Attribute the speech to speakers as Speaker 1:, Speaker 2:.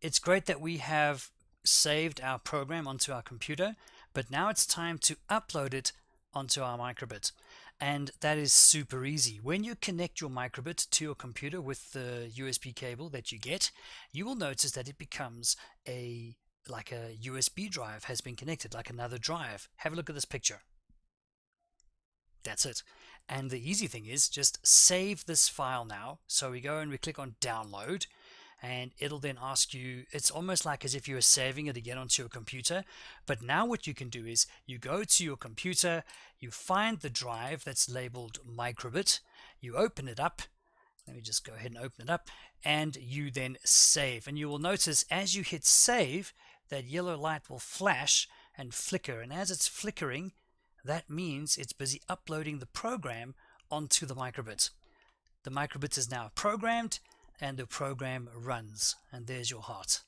Speaker 1: it's great that we have saved our program onto our computer, but now it's time to upload it onto our Microbit. And that is super easy. When you connect your Microbit to your computer with the USB cable that you get, you will notice that it becomes like a USB drive has been connected, like another drive. Have a look at this picture. That's it. And the easy thing is just save this file now. So we go and we click on download, and it'll then ask you, it's almost like as if you were saving it again onto your computer. But now what you can do is you go to your computer, you find the drive that's labeled Microbit, you open it up. Let me just go ahead and open it up, and you then save. And you will notice as you hit save, that yellow light will flash and flicker, and as it's flickering, that means it's busy uploading the program onto the Microbit. The Microbit is now programmed, and the program runs, and there's your heart.